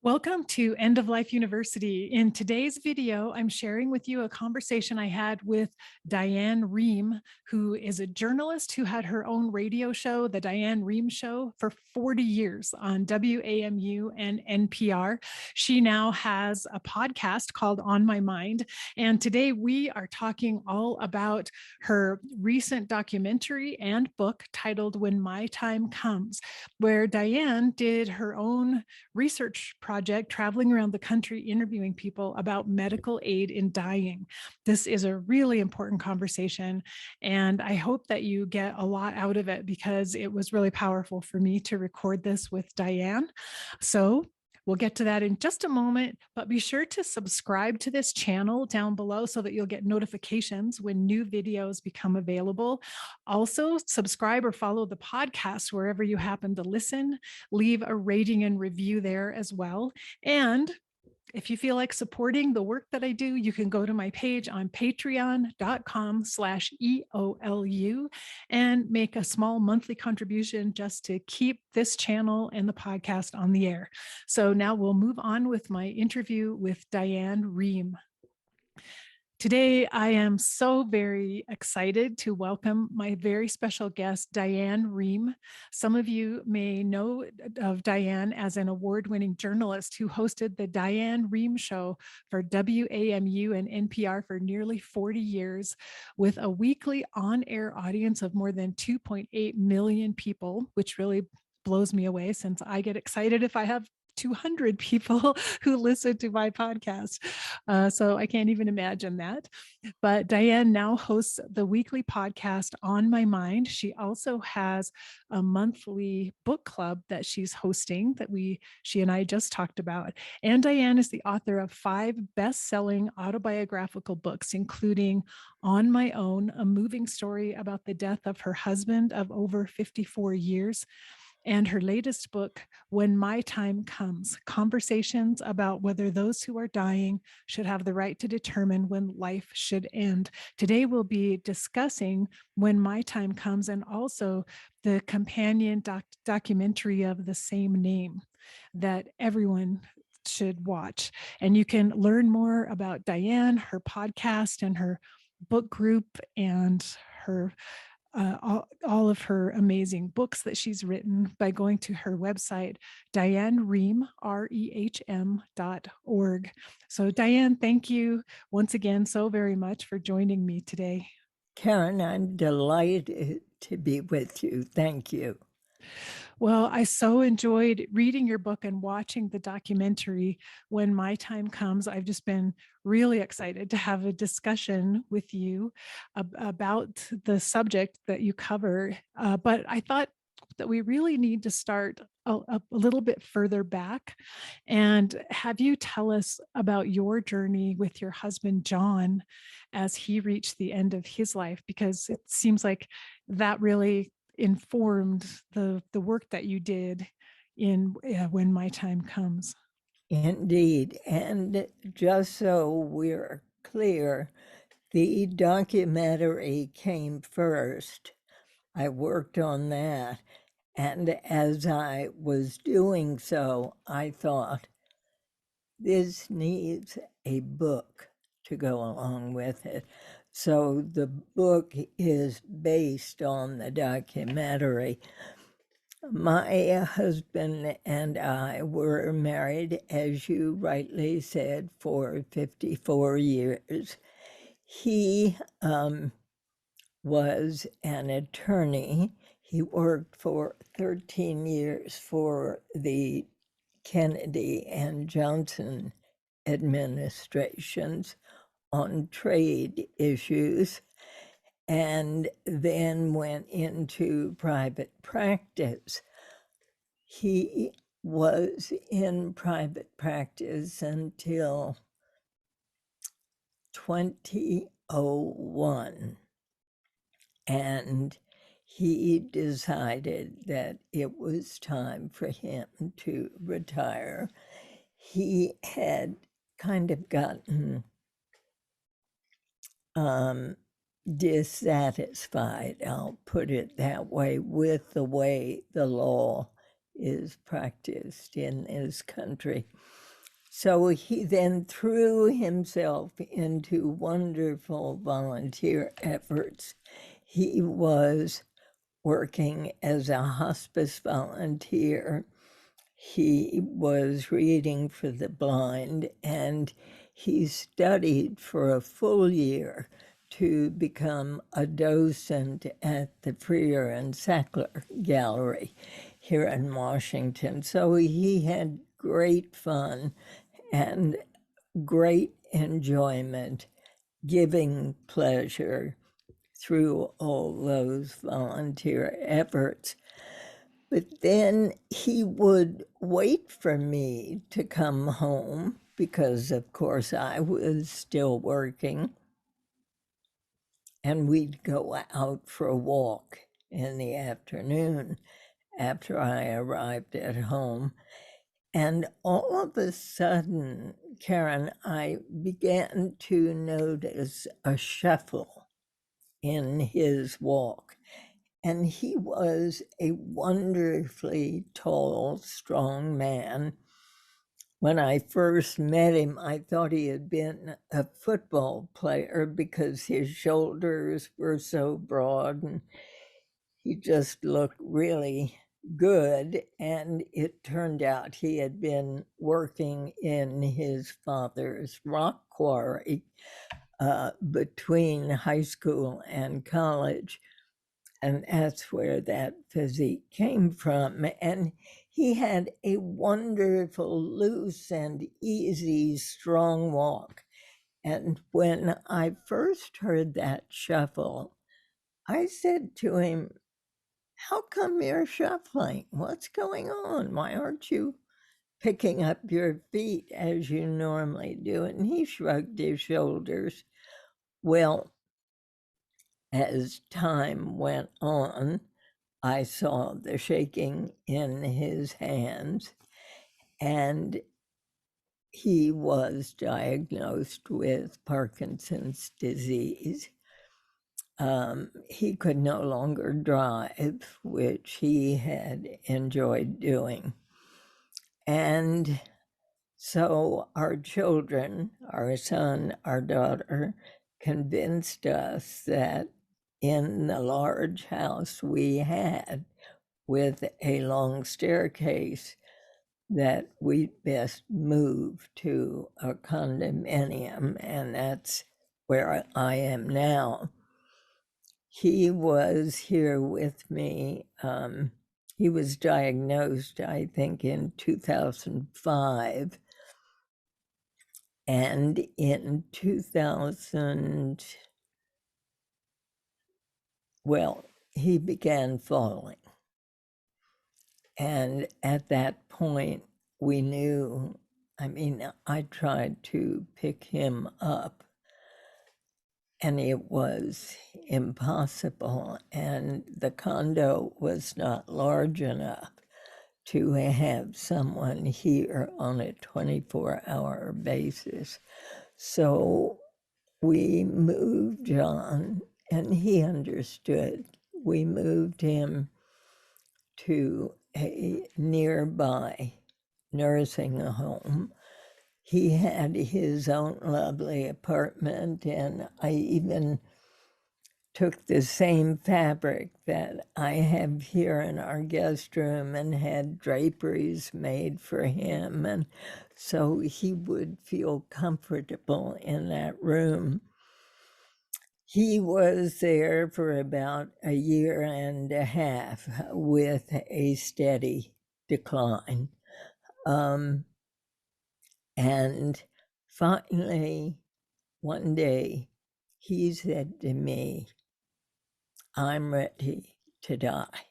Welcome to End of Life University. In today's video, I'm sharing with you a conversation I had with Diane Rehm, who is a journalist who had her own radio show, The Diane Rehm Show, for 40 years on WAMU and NPR. She now has a podcast called On My Mind. And today we are talking all about her recent documentary and book titled When My Time Comes, where Diane did her own research project traveling around the country interviewing people about medical aid in dying. This is a really important conversation, and I hope that you get a lot out of it because it was really powerful for me to record this with Diane. So we'll get to that in just a moment, but be sure to subscribe to this channel down below so that you'll get notifications when new videos become available. Also, subscribe or follow the podcast wherever you happen to listen. Leave a rating and review there as well. And if you feel like supporting the work that I do, you can go to my page on patreon.com/EOLU and make a small monthly contribution just to keep this channel and the podcast on the air. So now we'll move on with my interview with Diane Rehm. Today, I am so very excited to welcome my very special guest, Diane Rehm. Some of you may know of Diane as an award-winning journalist who hosted the Diane Rehm Show for WAMU and NPR for nearly 40 years, with a weekly on-air audience of more than 2.8 million people, which really blows me away since I get excited if I have 200 people who listen to my podcast. So I can't even imagine that. But Diane now hosts the weekly podcast On My Mind. She also has a monthly book club that she's hosting that she and I just talked about. And Diane is the author of 5 best-selling autobiographical books, including On My Own, a moving story about the death of her husband of over 54 years, and her latest book, When My Time Comes, Conversations about Whether Those Who Are Dying Should Have the Right to Determine When Life Should End. Today we'll be discussing When My Time Comes and also the companion documentary of the same name that everyone should watch. And you can learn more about Diane, her podcast, and her book group, and her all of her amazing books that she's written by going to her website, Diane Rehm, REHM.org. So Diane, thank you once again so very much for joining me today. Karen, I'm delighted to be with you. Thank you. Well, I so enjoyed reading your book and watching the documentary When My Time Comes. I've just been really excited to have a discussion with you about the subject that you cover. But I thought that we really need to start a little bit further back and have you tell us about your journey with your husband, John, as he reached the end of his life, because it seems like that really informed the work that you did in When My Time Comes. Indeed. And just so we're clear, the documentary came first. I worked on that. And as I was doing so, I thought, this needs a book to go along with it. So the book is based on the documentary. My husband and I were married, as you rightly said, for 54 years. He was an attorney. He worked for 13 years for the Kennedy and Johnson administrations on trade issues, and then went into private practice. He was in private practice until 2001, and he decided that it was time for him to retire. He had kind of gotten dissatisfied, I'll put it that way, with the way the law is practiced in this country. So he then threw himself into wonderful volunteer efforts. He was working as a hospice volunteer. He was reading for the blind, and he studied for a full year to become a docent at the Freer and Sackler Gallery here in Washington. So he had great fun and great enjoyment, giving pleasure through all those volunteer efforts. But then he would wait for me to come home because, of course, I was still working. And we'd go out for a walk in the afternoon after I arrived at home. And all of a sudden, Karen, I began to notice a shuffle in his walk. And he was a wonderfully tall, strong man. When I first met him, I thought he had been a football player because his shoulders were so broad and he just looked really good. And it turned out he had been working in his father's rock quarry between high school and college. And that's where that physique came from. And he had a wonderful, loose and easy, strong walk. And when I first heard that shuffle, I said to him, "How come you're shuffling? What's going on? Why aren't you picking up your feet as you normally do?" And he shrugged his shoulders. Well, as time went on, I saw the shaking in his hands, and he was diagnosed with Parkinson's disease. He could no longer drive, which he had enjoyed doing. And so our children, our son, our daughter, convinced us that in the large house we had with a long staircase, that we'd best move to a condominium, and that's where I am now. He was here with me. He was diagnosed, I think, in 2005. And in 2000, well, he began falling. And at that point, we knew, I mean, I tried to pick him up, and it was impossible. And the condo was not large enough to have someone here on a 24-hour basis. So we moved John, and he understood. We moved him to a nearby nursing home. He had his own lovely apartment, and I even took the same fabric that I have here in our guest room and had draperies made for him, and so he would feel comfortable in that room. He was there for about a year and a half with a steady decline. And finally, one day, he said to me, "I'm ready to die.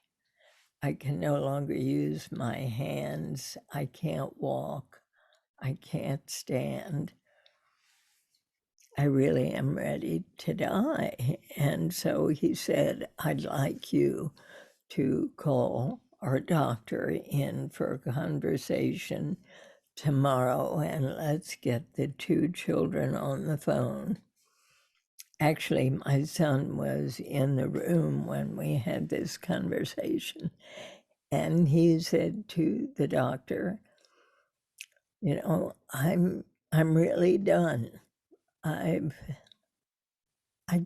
I can no longer use my hands. I can't walk. I can't stand. I really am ready to die." And so he said, "I'd like you to call our doctor in for a conversation tomorrow, and let's get the two children on the phone." Actually, my son was in the room when we had this conversation. And he said to the doctor, you know, I'm really done. I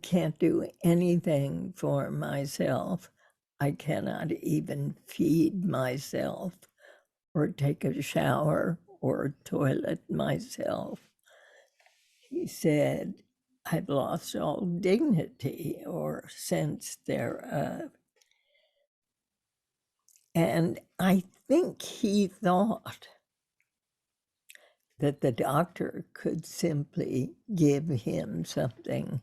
can't do anything for myself. I cannot even feed myself or take a shower or toilet myself. He said, I've lost all dignity or sense thereof. And I think he thought that the doctor could simply give him something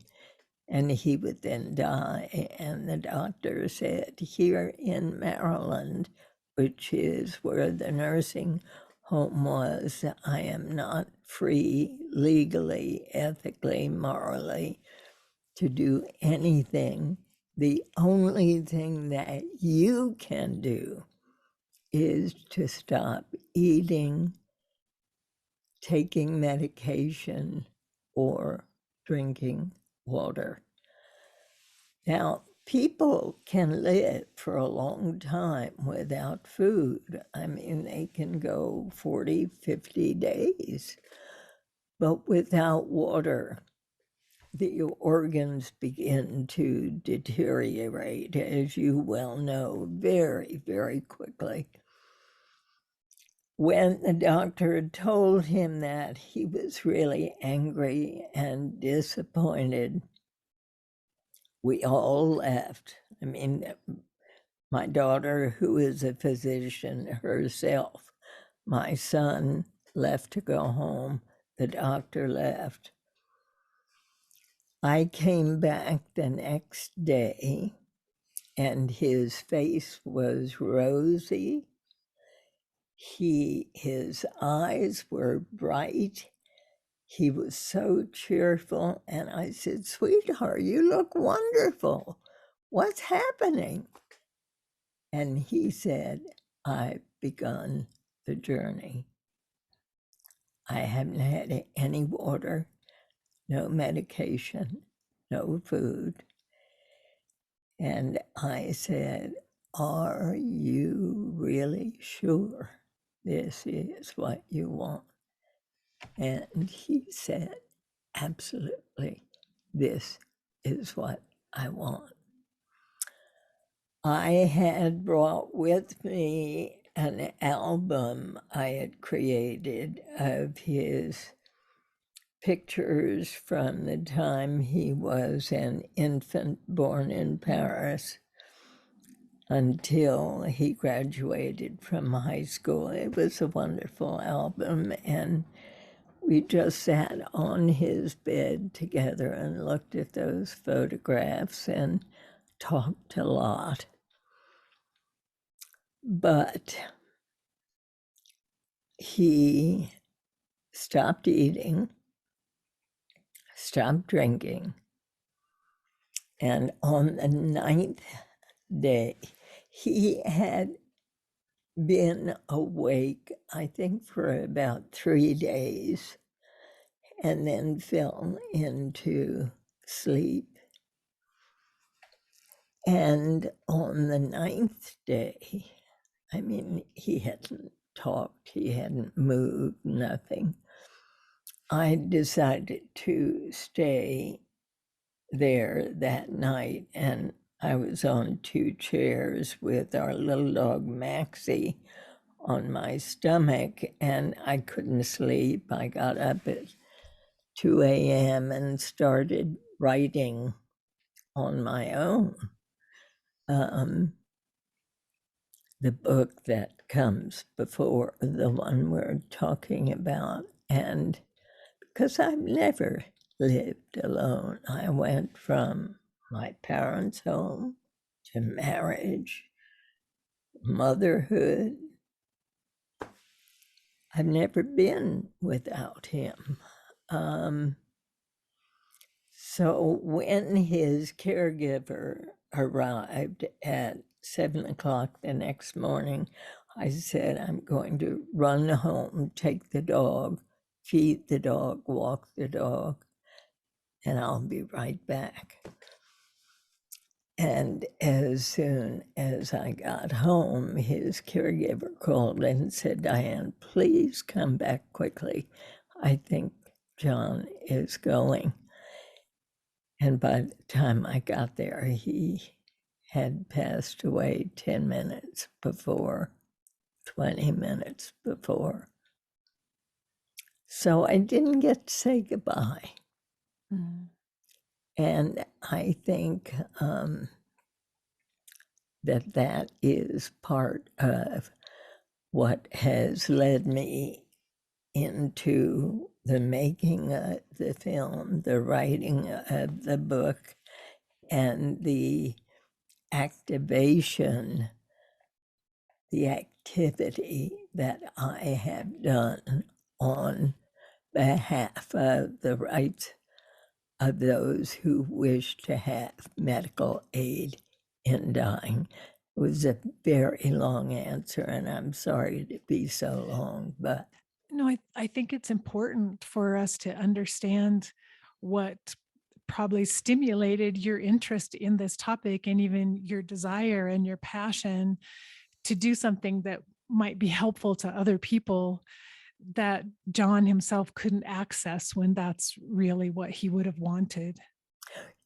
and he would then die. And the doctor said, here in Maryland, which is where the nursing home was, I am not free legally, ethically, morally to do anything. The only thing that you can do is to stop eating, taking medication, or drinking water. Now, people can live for a long time without food. I mean, they can go 40, 50 days, but without water, the organs begin to deteriorate, as you well know, very, very quickly. When the doctor told him that, he was really angry and disappointed. We all left. I mean, my daughter, who is a physician herself, my son left to go home, the doctor left. I came back the next day and his face was rosy. His eyes were bright. He was so cheerful. And I said, sweetheart, you look wonderful. What's happening? And he said, I've begun the journey. I haven't had any water, no medication, no food. And I said, are you really sure this is what you want? And he said, absolutely, this is what I want. I had brought with me an album I had created of his pictures from the time he was an infant born in Paris until he graduated from high school. It was a wonderful album, and we just sat on his bed together and looked at those photographs and talked a lot. But he stopped eating, stopped drinking, and on the 9th day, he had been awake, I think, for about 3 days, and then fell into sleep. And on the 9th day, I mean, he hadn't talked, he hadn't moved, nothing. I decided to stay there that night, and I was on 2 chairs with our little dog Maxie on my stomach, and I couldn't sleep. I got up at 2 a.m. and started writing on my own. The book that comes before the one we're talking about. And because I've never lived alone, I went from my parents' home to marriage, motherhood. I've never been without him. So when his caregiver arrived at 7 o'clock the next morning, I said, I'm going to run home, take the dog, feed the dog, walk the dog, and I'll be right back. And as soon as I got home, his caregiver called and said, Diane, please come back quickly. I think John is going. And by the time I got there, he had passed away 10 minutes before, 20 minutes before. So I didn't get to say goodbye. Mm. And I think that is part of what has led me into the making of the film, the writing of the book, and the activation, the activity that I have done on behalf of the rights of those who wish to have medical aid in dying. It was a very long answer, and I'm sorry to be so long, but No, I think it's important for us to understand what probably stimulated your interest in this topic and even your desire and your passion to do something that might be helpful to other people that John himself couldn't access when that's really what he would have wanted.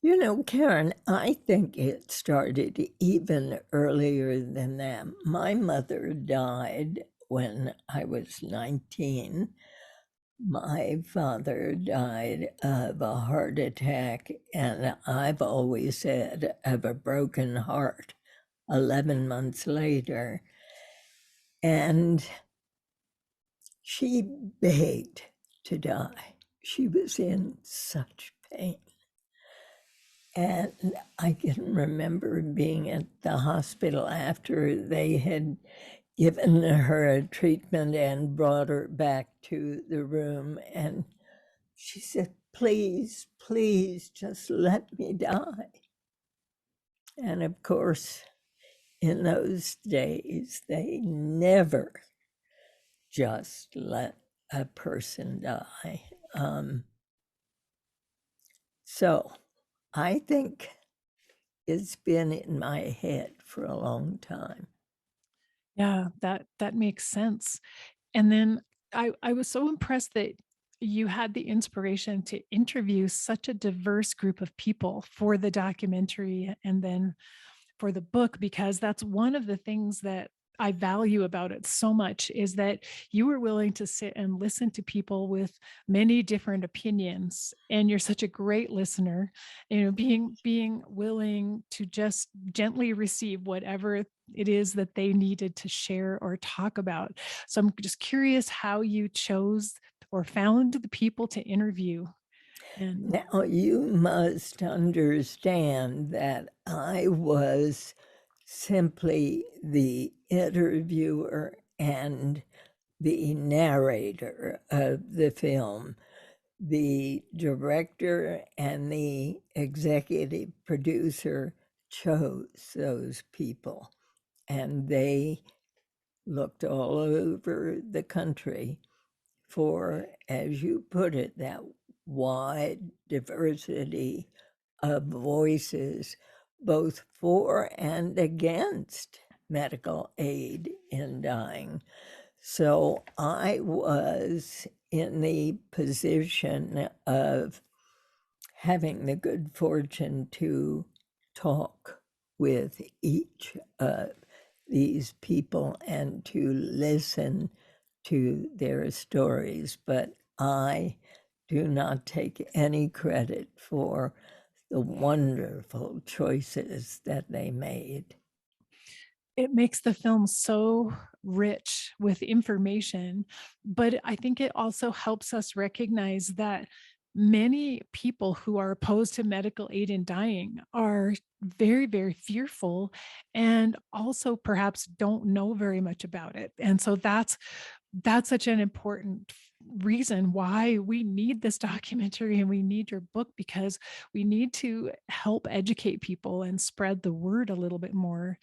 you know, Karen, I think it started even earlier than that. My mother died when I was 19. My father died of a heart attack, and I've always said of a broken heart 11 months later. And she begged to die. She was in such pain. And I can remember being at the hospital after they had given her a treatment and brought her back to the room. And she said, please, please, just let me die. And of course, in those days, they never just let a person die. So I think it's been in my head for a long time. Yeah, that makes sense. And then I was so impressed that you had the inspiration to interview such a diverse group of people for the documentary and then for the book, because that's one of the things that I value about it so much is that you were willing to sit and listen to people with many different opinions, and you're such a great listener, being willing to just gently receive whatever it is that they needed to share or talk about. So I'm just curious how you chose or found the people to interview. And Now, you must understand that I was simply the interviewer and the narrator of the film. The director and the executive producer chose those people, and they looked all over the country for, as you put it, that wide diversity of voices, both for and against medical aid in dying. So I was in the position of having the good fortune to talk with each of these people and to listen to their stories, but I do not take any credit for the wonderful choices that they made. it makes the film so rich with information, but I think it also helps us recognize that many people who are opposed to medical aid in dying are very, very fearful and also perhaps don't know very much about it. And so that's such an important reason why we need this documentary and we need your book, because we need to help educate people and spread the word a little bit more,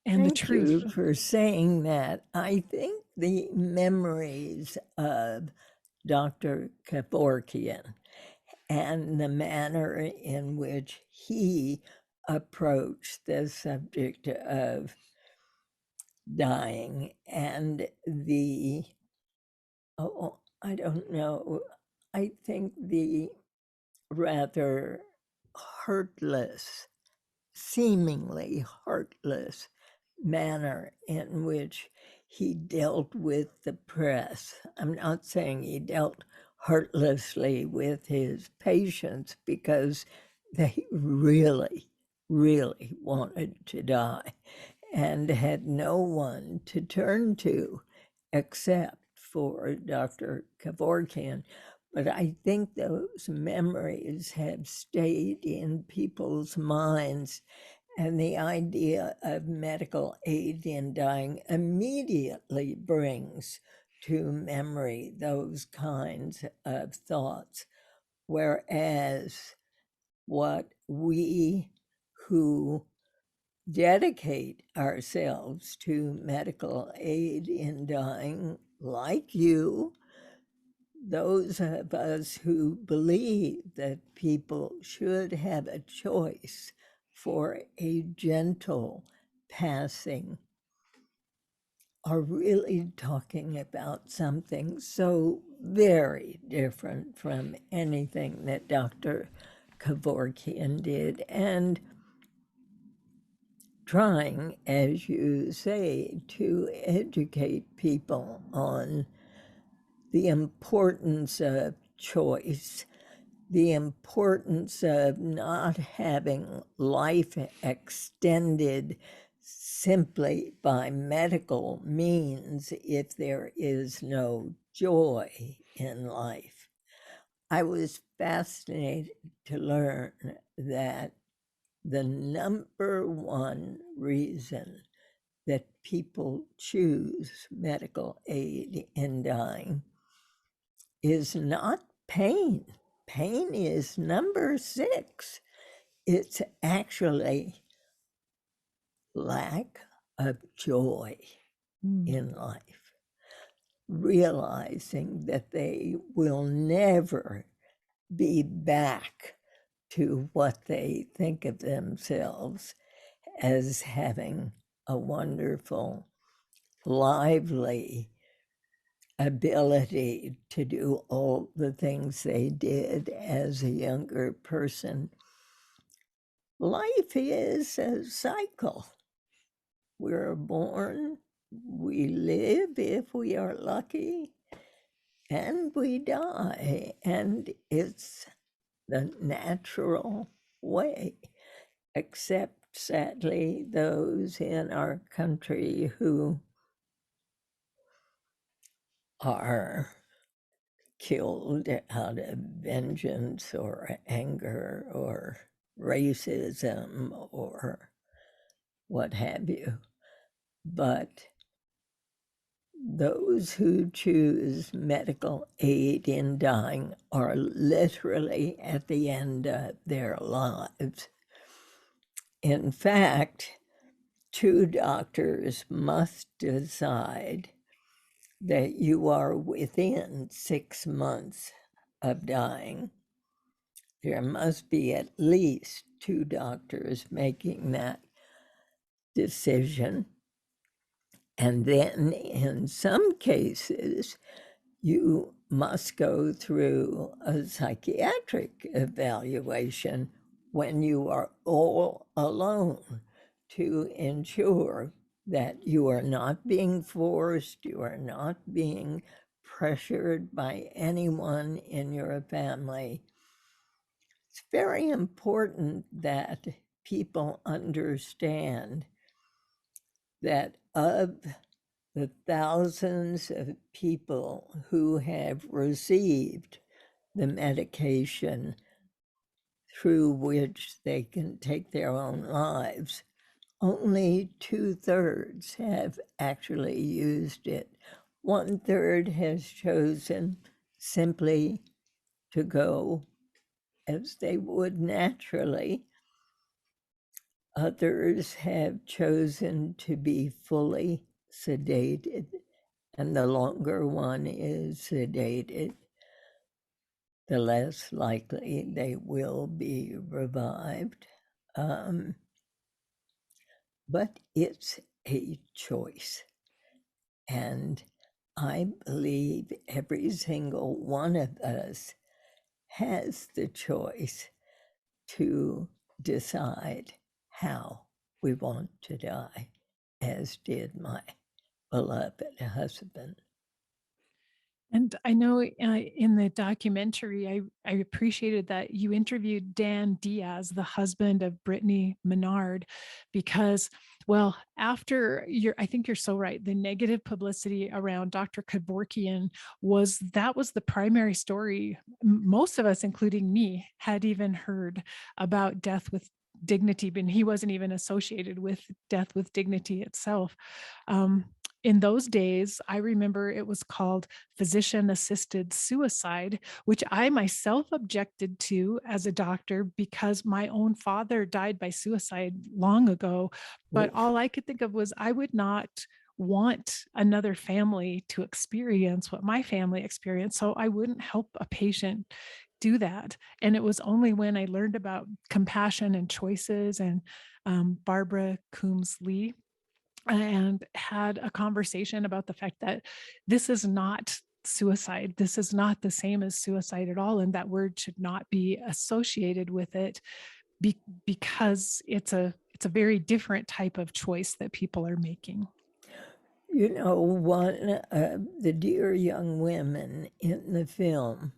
and the Thank truth. you for saying that. I think the memories of Dr. Kevorkian and the manner in which he approach the subject of dying and I don't know, I think the rather heartless, seemingly heartless manner in which he dealt with the press. I'm not saying he dealt heartlessly with his patients, because they really, really wanted to die and had no one to turn to except for Dr. Kevorkian. But I think those memories have stayed in people's minds, and the idea of medical aid in dying immediately brings to memory those kinds of thoughts. Whereas what we who dedicate ourselves to medical aid in dying, like you, those of us who believe that people should have a choice for a gentle passing, are really talking about something so very different from anything that Dr. Kevorkian did, and trying, as you say, to educate people on the importance of choice, the importance of not having life extended simply by medical means if there is no joy in life. I was fascinated to learn that the number one reason that people choose medical aid in dying is not pain. Pain is number 6. It's actually lack of joy in life, realizing that they will never be back to what they think of themselves as having a wonderful, lively ability to do all the things they did as a younger person. Life is a cycle. We're born, we live if we are lucky, and we die. And it's the natural way, except sadly those in our country who are killed out of vengeance or anger or racism or what have you. But those who choose medical aid in dying are literally at the end of their lives. In fact, 2 doctors must decide that you are within 6 months of dying. There must be at least 2 doctors making that decision. And then in some cases, you must go through a psychiatric evaluation when you are all alone to ensure that you are not being forced, you are not being pressured by anyone in your family. It's very important that people understand that of the thousands of people who have received the medication through which they can take their own lives, only 2/3 have actually used it. 1/3 has chosen simply to go as they would naturally. Others have chosen to be fully sedated, and the longer one is sedated, the less likely they will be revived. But it's a choice. And I believe every single one of us has the choice to decide how we want to die, as did my beloved husband. And I know in the documentary, I appreciated that you interviewed Dan Diaz, the husband of Brittany Maynard, because, well, after I think you're so right, the negative publicity around Dr. Kevorkian was the primary story. Most of us, including me, had even heard about death with dignity, but he wasn't even associated with death with dignity itself. Um, in those days, I remember it was called physician assisted suicide, which I myself objected to as a doctor because my own father died by suicide long ago. But Oof. all I could think of was I would not want another family to experience what my family experienced. So I wouldn't help a patient do that. And it was only when I learned about compassion and choices and Barbara Coombs Lee and had a conversation about the fact that this is not suicide. This is not the same as suicide at all. And that word should not be associated with it because it's a very different type of choice that people are making. You know, one of the dear young women in the film,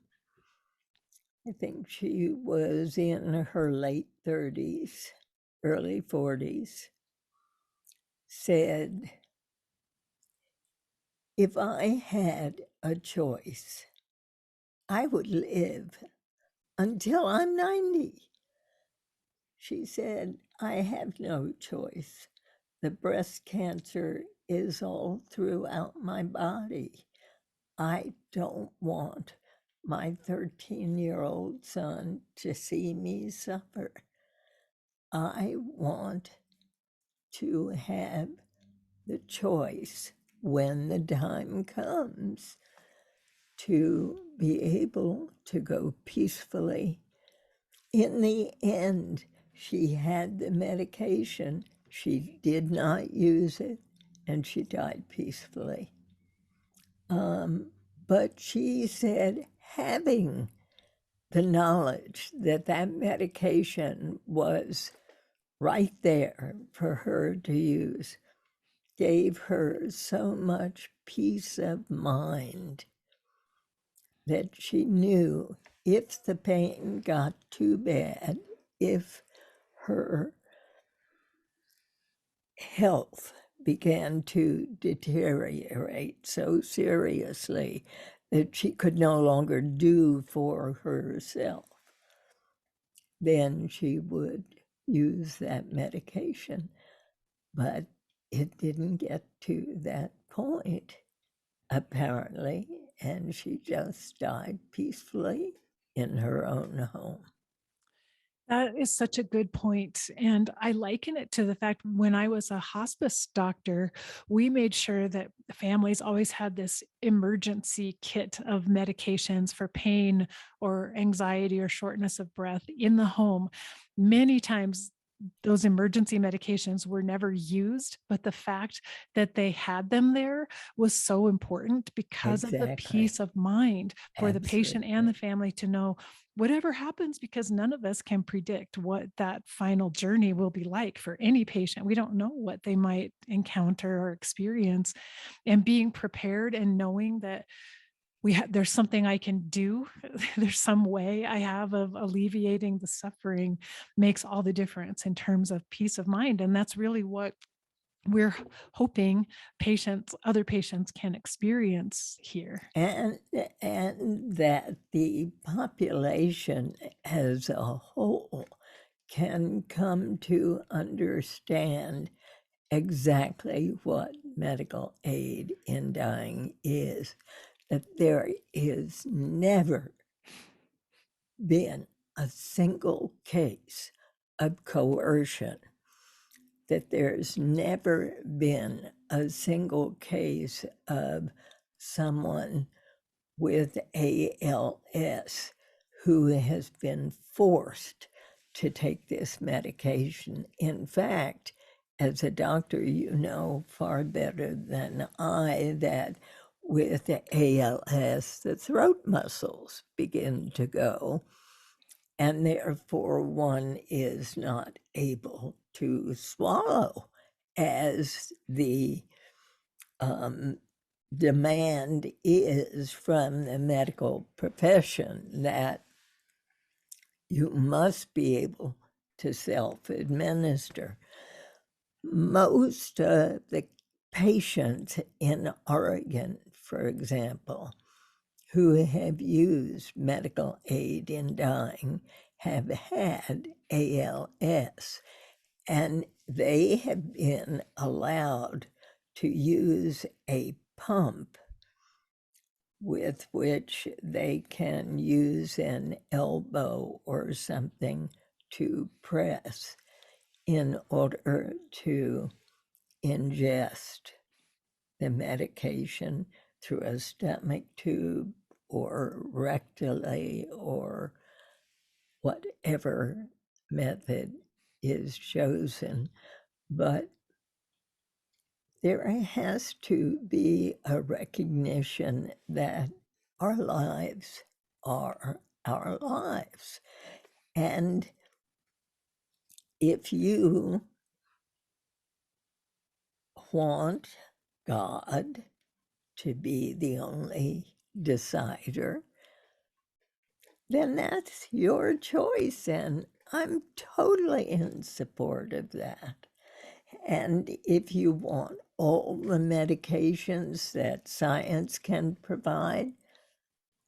I think she was in her late 30s, early 40s, said, if I had a choice, I would live until I'm 90. She said, I have no choice. The breast cancer is all throughout my body. I don't want my 13-year-old son to see me suffer. I want to have the choice when the time comes to be able to go peacefully. In the end, she had the medication. She did not use it, and she died peacefully. But she said having the knowledge that that medication was right there for her to use gave her so much peace of mind that she knew if the pain got too bad, if her health began to deteriorate so seriously that she could no longer do for herself, then she would use that medication. But it didn't get to that point, apparently, and she just died peacefully in her own home. That is such a good point. And I liken it to the fact when I was a hospice doctor, we made sure that families always had this emergency kit of medications for pain or anxiety or shortness of breath in the home. Many times, those emergency medications were never used, but the fact that they had them there was so important because of the Exactly. peace of mind for the patient and the Absolutely. family to know whatever happens, because none of us can predict what that final journey will be like for any patient. We don't know what they might encounter or experience. And being prepared and knowing that there's something I can do, there's some way I have of alleviating the suffering makes all the difference in terms of peace of mind. And that's really what we're hoping other patients can experience here. and and that the population as a whole can come to understand exactly what medical aid in dying is, that there is never been a single case of coercion, that there's never been a single case of someone with ALS who has been forced to take this medication. In fact, as a doctor, you know far better than I that with ALS, the throat muscles begin to go, and therefore one is not able to swallow as the demand is from the medical profession that you must be able to self-administer. Most of the patients in Oregon, for example, who have used medical aid in dying have had ALS, and they have been allowed to use a pump with which they can use an elbow or something to press in order to ingest the medication through a stomach tube or rectally or whatever method is chosen. But there has to be a recognition that our lives are our lives. And if you want God to be the only decider, then that's your choice. And I'm totally in support of that. And if you want all the medications that science can provide,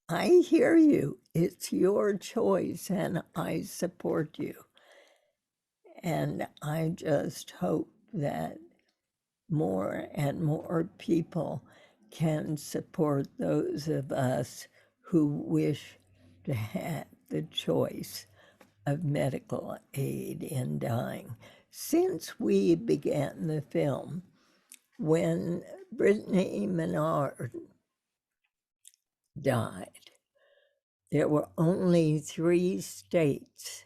I hear you. It's your choice, and I support you. And I just hope that more and more people can support those of us who wish to have the choice of medical aid in dying. Since we began the film, when Brittany Maynard died, there were only 3 states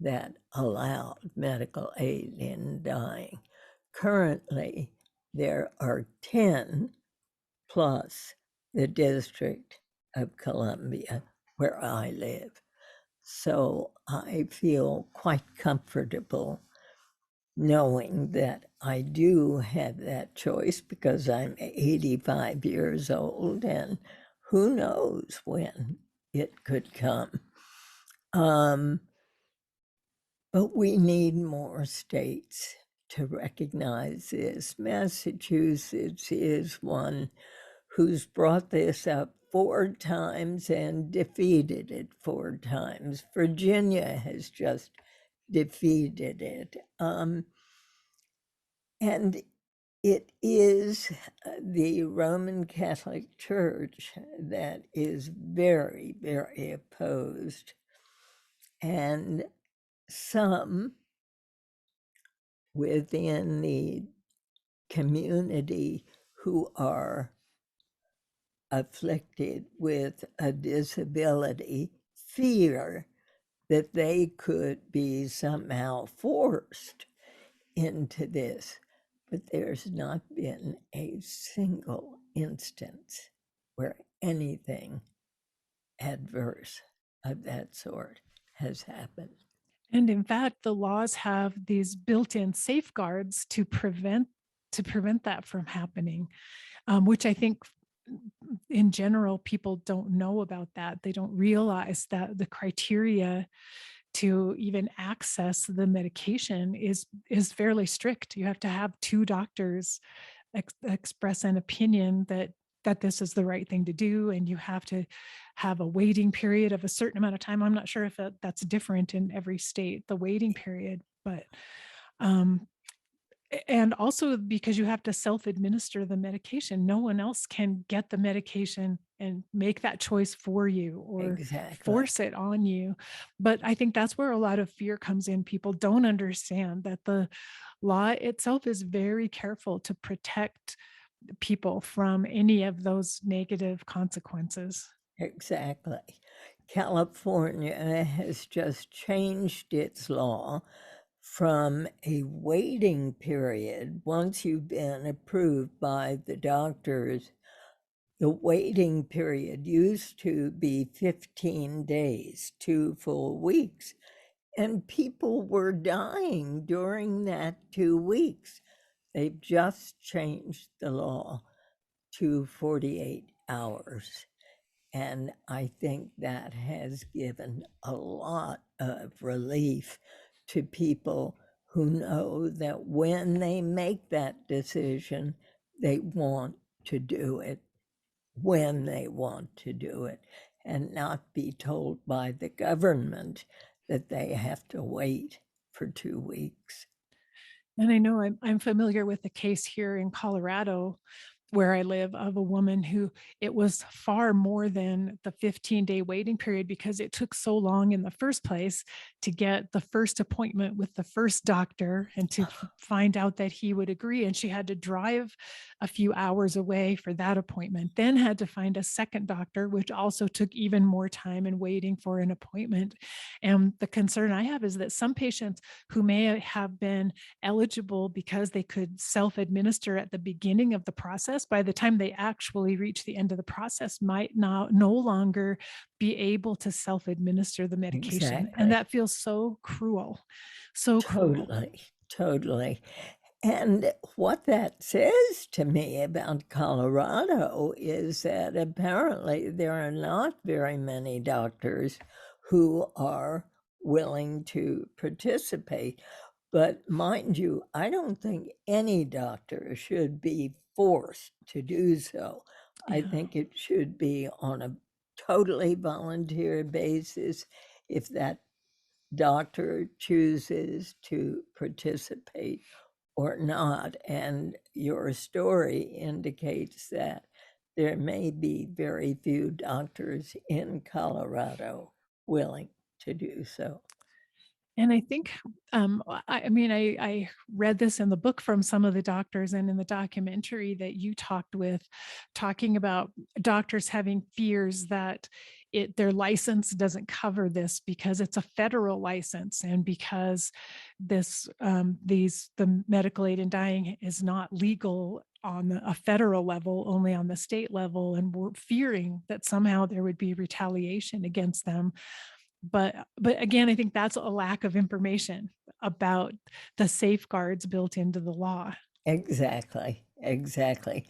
that allowed medical aid in dying. Currently, there are 10 plus the District of Columbia where I live. So I feel quite comfortable knowing that I do have that choice because I'm 85 years old and who knows when it could come. But we need more states to recognize this. Massachusetts is one who's brought this up 4 times and defeated it 4 times. Virginia has just defeated it. And it is the Roman Catholic Church that is very, very opposed. And some within the community who are afflicted with a disability fear that they could be somehow forced into this. But there's not been a single instance where anything adverse of that sort has happened. And in fact, the laws have these built-in safeguards to prevent that from happening, which I think in general, people don't know about that. They don't realize that the criteria to even access the medication is fairly strict. You have to have 2 doctors express an opinion that this is the right thing to do, and you have to have a waiting period of a certain amount of time. I'm not sure if that's different in every state, the waiting period, but and also because you have to self-administer the medication. No one else can get the medication and make that choice for you or Exactly. force it on you. But I think that's where a lot of fear comes in. People don't understand that the law itself is very careful to protect people from any of those negative consequences. Exactly. California has just changed its law from a waiting period. Once you've been approved by the doctors, the waiting period used to be 15 days, 2 full weeks, and people were dying during that 2 weeks. They've just changed the law to 48 hours. And I think that has given a lot of relief to people who know that when they make that decision, they want to do it when they want to do it and not be told by the government that they have to wait for 2 weeks. And I know I'm familiar with the case here in Colorado where I live of a woman who it was far more than the 15-day waiting period because it took so long in the first place to get the first appointment with the first doctor and to find out that he would agree. And she had to drive a few hours away for that appointment, then had to find a second doctor, which also took even more time and waiting for an appointment. And the concern I have is that some patients who may have been eligible because they could self-administer at the beginning of the process, by the time they actually reach the end of the process, might now no longer be able to self-administer the medication. And Exactly. that feels so cruel, so cruel. Totally. Totally. And what that says to me about Colorado is that apparently there are not very many doctors who are willing to participate. But mind you, I don't think any doctor should be forced to do so. I Yeah. think it should be on a totally volunteer basis. If that doctor chooses to participate or not. And your story indicates that there may be very few doctors in Colorado willing to do so. And I think, I mean, I read this in the book from some of the doctors and in the documentary that you talked with, talking about doctors having fears that their license doesn't cover this because it's a federal license and because the medical aid in dying is not legal on a federal level, only on the state level, and we're fearing that somehow there would be retaliation against them. But again, I think that's a lack of information about the safeguards built into the law. Exactly, exactly.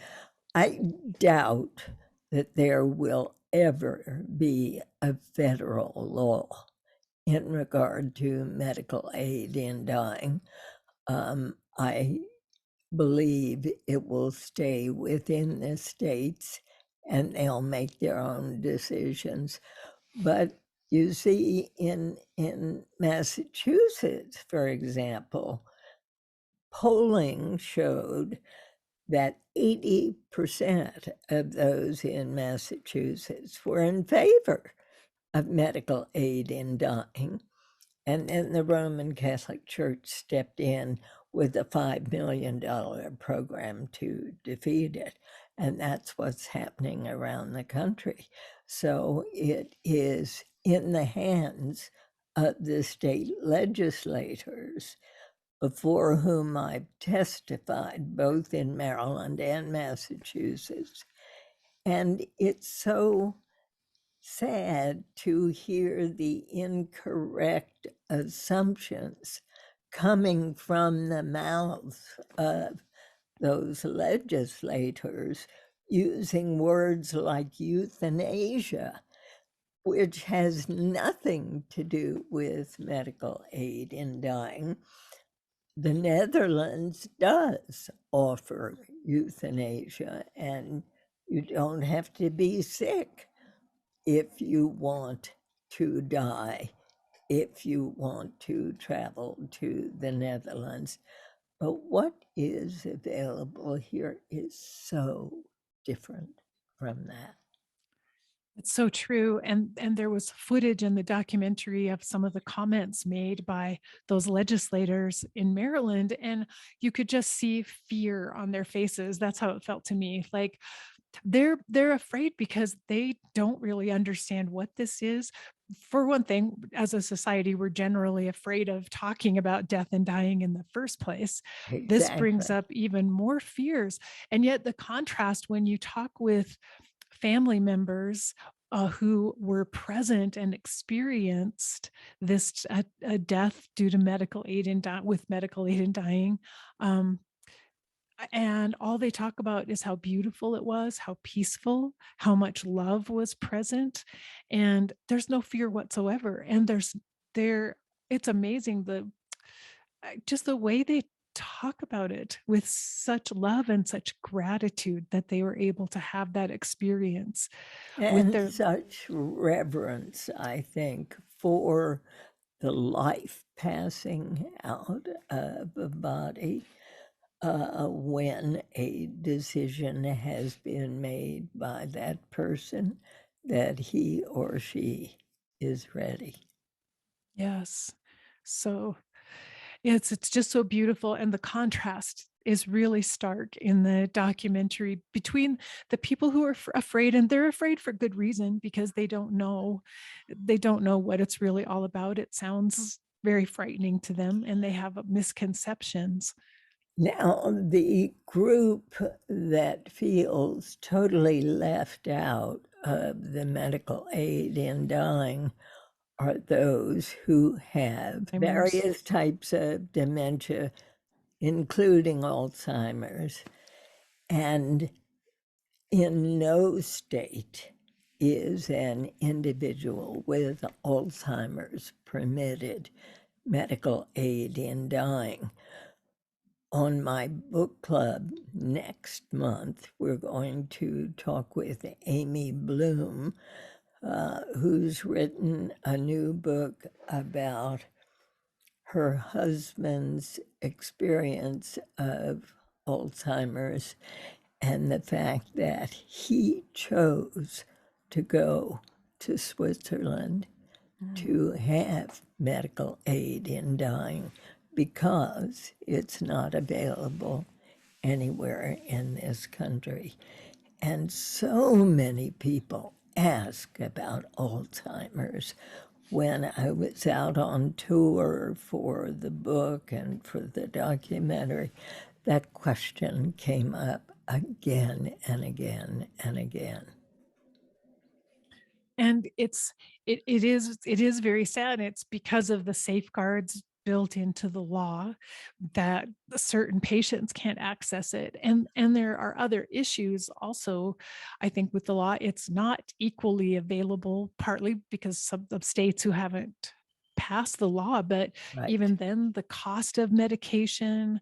I doubt that there will ever be a federal law in regard to medical aid in dying. I believe it will stay within the states and they'll make their own decisions. But you see, in Massachusetts, for example, polling showed that 80% of those in Massachusetts were in favor of medical aid in dying. And then the Roman Catholic Church stepped in with a $5 million program to defeat it. And that's what's happening around the country. So it is in the hands of the state legislators before whom I've testified, both in Maryland and Massachusetts. And it's so sad to hear the incorrect assumptions coming from the mouths of those legislators using words like euthanasia, which has nothing to do with medical aid in dying. The Netherlands does offer euthanasia, and you don't have to be sick if you want to die, if you want to travel to the Netherlands. But what is available here is so different from that. It's so true. And there was footage in the documentary of some of the comments made by those legislators in Maryland, and you could just see fear on their faces. That's how it felt to me. Like they're afraid because they don't really understand what this is. For one thing, as a society, we're generally afraid of talking about death and dying in the first place. This brings Exactly. up even more fears. And yet the contrast when you talk with family members who were present and experienced this a death due to medical aid and with medical aid and dying, um, and all they talk about is how beautiful it was, how peaceful, how much love was present, and there's no fear whatsoever. And there, it's amazing just the way they talk about it with such love and such gratitude that they were able to have that experience with And their. such reverence, I think, for the life passing out of a body when a decision has been made by that person that he or she is ready. Yes. So it's just so beautiful, and the contrast is really stark in the documentary between the people who are afraid, and they're afraid for good reason because they don't know what it's really all about. It sounds very frightening to them, and they have misconceptions. Now, the group that feels totally left out of the medical aid in dying are those who have Alzheimer's. various types of dementia, including Alzheimer's. And in no state is an individual with Alzheimer's permitted medical aid in dying. On my book club next month, we're going to talk with Amy Bloom, who's written a new book about her husband's experience of Alzheimer's and the fact that he chose to go to Switzerland to have medical aid in dying because it's not available anywhere in this country. And so many people ask about Alzheimer's. When I was out on tour for the book and for the documentary, that question came up again and again and again. And it is very sad. It's because of the safeguards built into the law that certain patients can't access it. And there are other issues also. I think with the law, it's not equally available, partly because some of states who haven't passed the law, but Right. even then the cost of medication,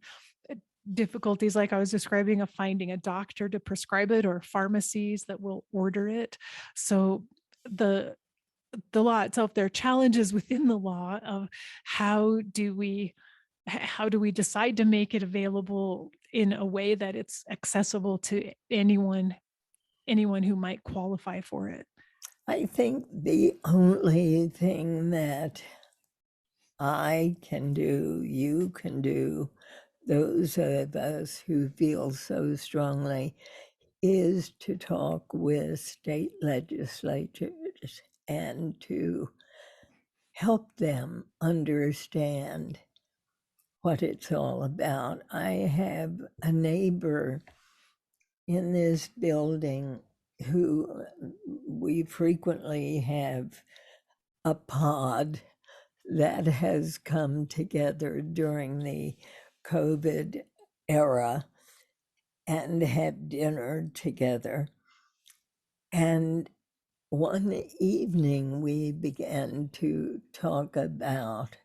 uh, difficulties like I was describing of finding a doctor to prescribe it or pharmacies that will order it. So the the law itself, there are challenges within the law of how do we how do we decide to make it available in a way that it's accessible to anyone who might qualify for it. I think the only thing that I can do, you can do, those of us who feel so strongly, is to talk with state legislatures and to help them understand what it's all about. I have a neighbor in this building who we frequently have a pod that has come together during the COVID era and have dinner together. And one evening we began to talk about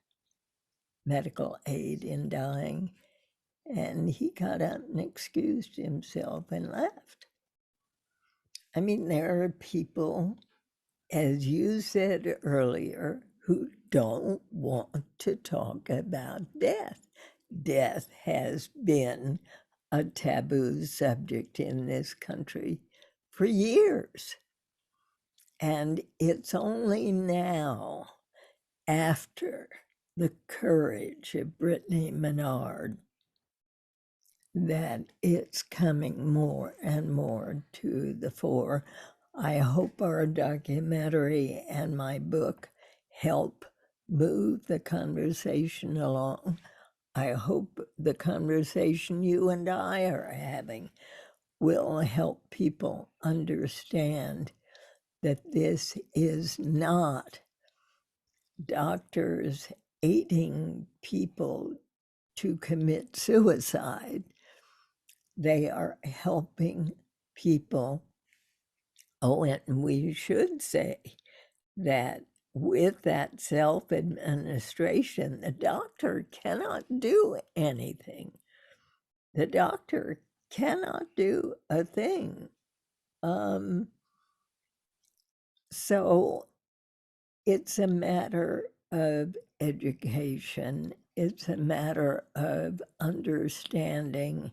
medical aid in dying, and he got up and excused himself and left. I mean, there are people, as you said earlier, who don't want to talk about death. Death has been a taboo subject in this country for years. And it's only now, after the courage of Brittany Maynard that it's coming more and more to the fore. I hope our documentary and my book help move the conversation along. I hope the conversation you and I are having will help people understand that this is not doctors aiding people to commit suicide. They are helping people. Oh, and we should say that with that self-administration, the doctor cannot do anything. The doctor cannot do a thing. So it's a matter of education. It's a matter of understanding,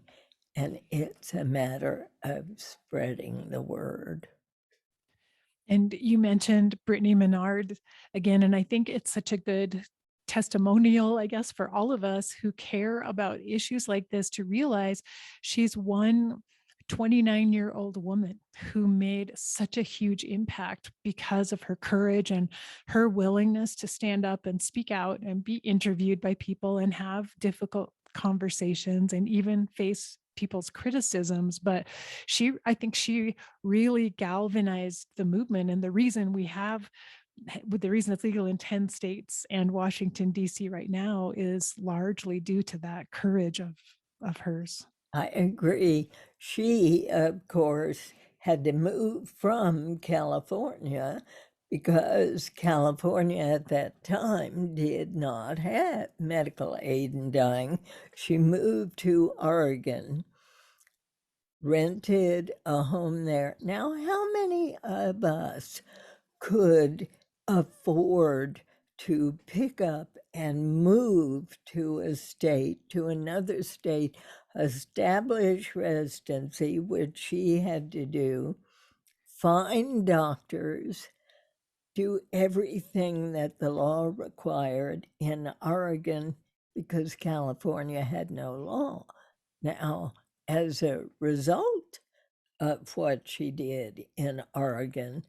and it's a matter of spreading the word. And you mentioned Brittany Maynard again, and I think it's such a good testimonial, I guess, for all of us who care about issues like this to realize she's one 29-year-old woman who made such a huge impact because of her courage and her willingness to stand up and speak out and be interviewed by people and have difficult conversations and even face people's criticisms. But I think she really galvanized the movement. And the reason it's legal in 10 states and Washington, D.C. right now is largely due to that courage of hers. I agree. She, of course, had to move from California because California at that time did not have medical aid in dying. She moved to Oregon, rented a home there. Now, how many of us could afford to pick up and move to another state, establish residency, which she had to do, find doctors, do everything that the law required in Oregon because California had no law. Now, as a result of what she did in Oregon,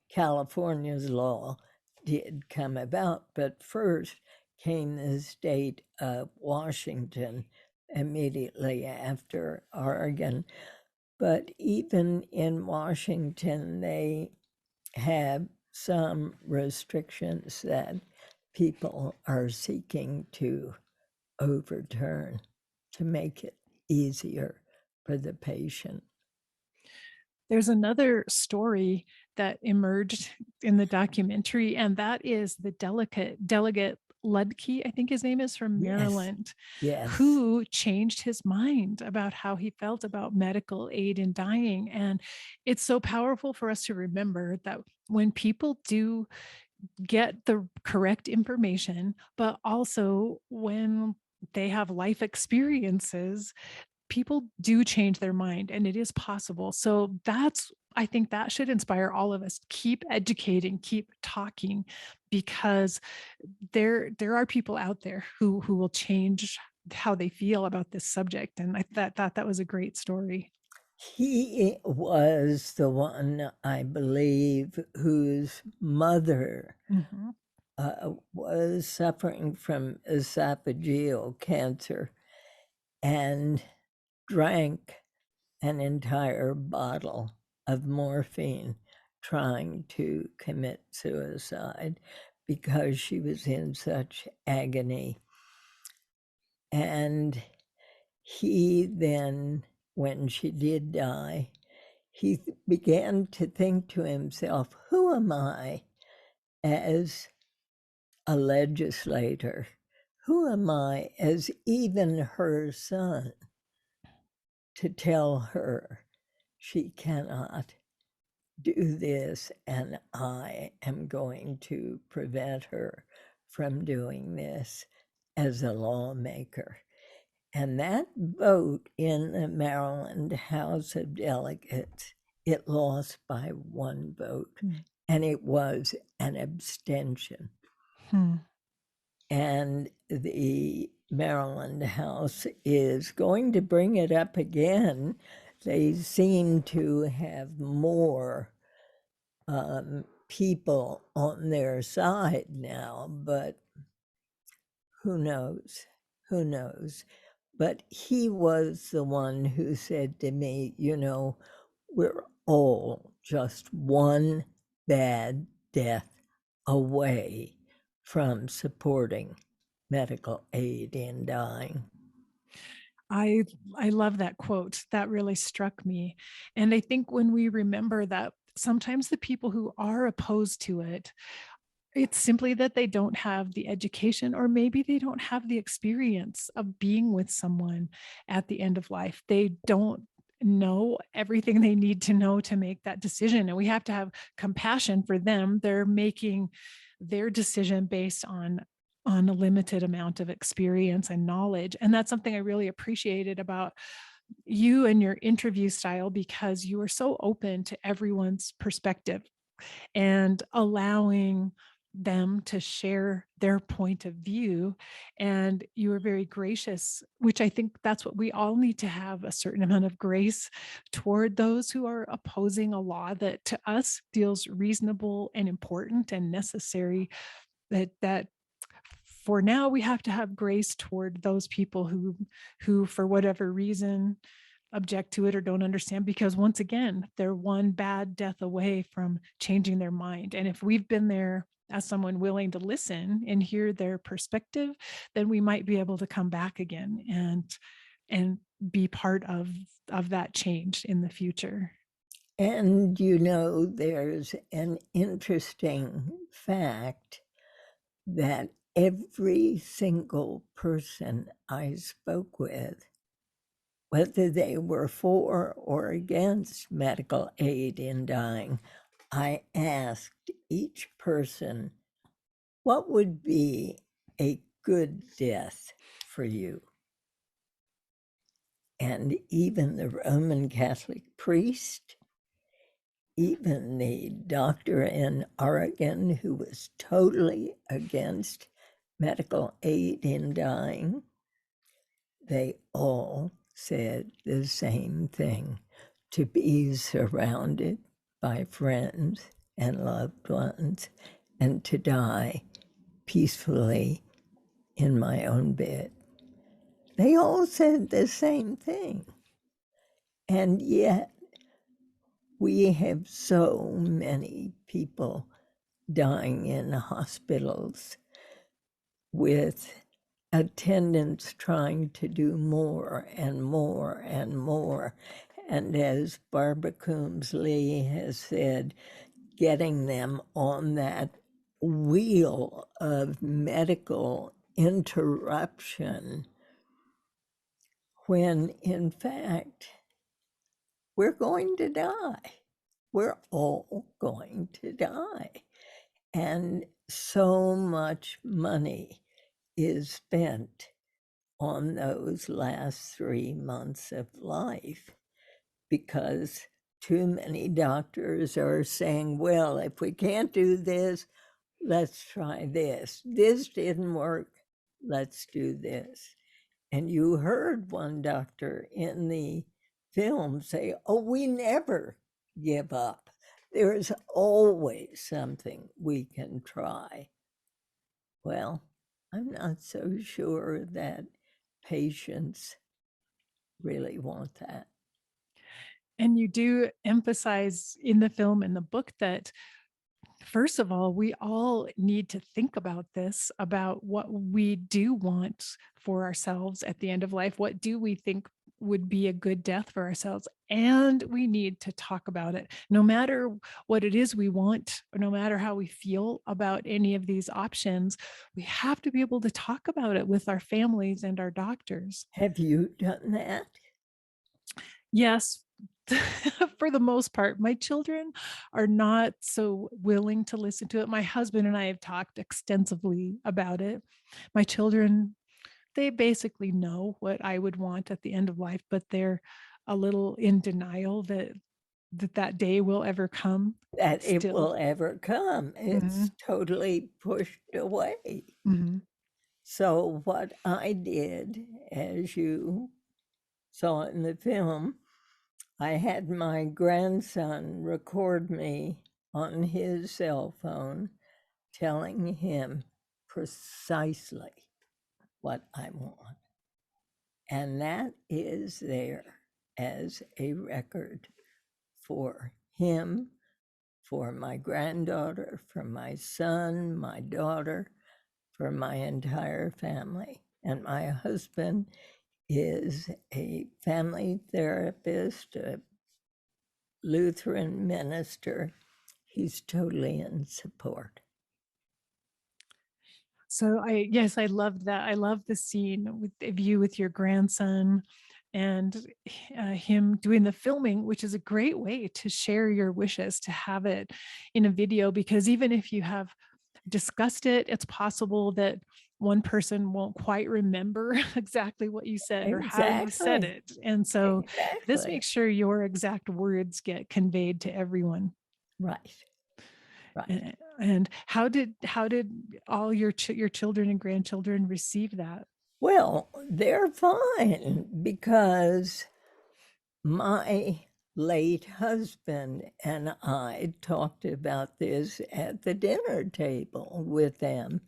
California's law did come about, but first came the state of Washington immediately after Oregon. But even in Washington, they have some restrictions that people are seeking to overturn to make it easier for the patient. There's another story that emerged in the documentary, and that is the delegate Ludke, I think his name is, from Yes. Maryland, Yes. who changed his mind about how he felt about medical aid in dying. And it's so powerful for us to remember that when people do get the correct information, but also when they have life experiences, people do change their mind and it is possible. So I think that should inspire all of us. Keep educating, keep talking, because there are people out there who will change how they feel about this subject. And I thought that was a great story. He was the one, I believe, whose mother Mhm. was suffering from esophageal cancer and drank an entire bottle of morphine trying to commit suicide because she was in such agony. And he then, when she did die, he began to think to himself, who am I as a legislator? Who am I as even her son to tell her she cannot do this and I am going to prevent her from doing this as a lawmaker? And that vote in the Maryland House of Delegates, it lost by one vote, and it was an abstention. Hmm. And the Maryland House is going to bring it up again. They seem to have more people on their side now, but who knows? Who knows? But he was the one who said to me, we're all just one bad death away from supporting medical aid in dying. I I love that quote. That really struck me. And I think when we remember that sometimes the people who are opposed to it, it's simply that they don't have the education, or maybe they don't have the experience of being with someone at the end of life. They don't know everything they need to know to make that decision. And we have to have compassion for them. They're making their decision based on a limited amount of experience and knowledge. And that's something I really appreciated about you and your interview style, because you are so open to everyone's perspective and allowing them to share their point of view. And you were very gracious, which I think that's what we all need to have, a certain amount of grace toward those who are opposing a law that to us feels reasonable and important and necessary. That for now we have to have grace toward those people who for whatever reason object to it or don't understand, because once again they're one bad death away from changing their mind. And if we've been there as someone willing to listen and hear their perspective, then we might be able to come back again and be part of that change in the future. And there's an interesting fact that every single person I spoke with, whether they were for or against medical aid in dying, I asked each person, what would be a good death for you? And even the Roman Catholic priest, even the doctor in Oregon who was totally against medical aid in dying, they all said the same thing: to be surrounded by friends and loved ones and to die peacefully in my own bed. They all said the same thing. And yet, we have so many people dying in hospitals with attendants trying to do more and more and more. And as Barbara Coombs Lee has said, getting them on that wheel of medical interruption when in fact we're going to die. We're all going to die. And so much money is spent on those last 3 months of life because too many doctors are saying, well, if we can't do this, let's try this. This didn't work, let's do this. And you heard one doctor in the film say, oh, we never give up. There is always something we can try. Well, I'm not so sure that patients really want that. And you do emphasize in the film and the book that, first of all, we all need to think about this, about what we do want for ourselves at the end of life. What do we think would be a good death for ourselves? And we need to talk about it. No matter what it is we want, or no matter how we feel about any of these options, we have to be able to talk about it with our families and our doctors. Have you done that? Yes. For the most part, my children are not so willing to listen to it. My husband and I have talked extensively about it. My children, they basically know what I would want at the end of life, but they're a little in denial that day will ever come That it still. will ever come. Mhm, It's totally pushed away. mhm. So what I did, as you saw in the film, I had my grandson record me on his cell phone, telling him precisely what I want. And that is there as a record for him, for my granddaughter, for my son, my daughter, for my entire family. And my husband is a family therapist, a Lutheran minister. He's totally in support. So yes, I loved that. I love the scene of you with your grandson and him doing the filming, which is a great way to share your wishes, to have it in a video, because even if you have discussed it, it's possible that one person won't quite remember exactly what you said or how you said Exactly. it. And so this Exactly. makes sure your exact words get conveyed to everyone. Right. Right. And how did all your children and grandchildren receive that? Well, they're fine because my late husband and I talked about this at the dinner table with them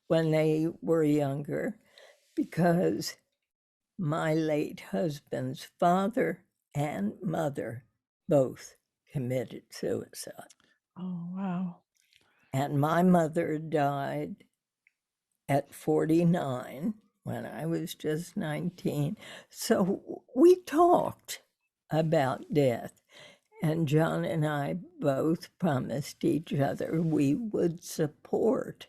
when they were younger, because my late husband's father and mother both committed suicide. Oh, wow. And my mother died at 49 when I was just 19. So we talked about death. And John and I both promised each other we would support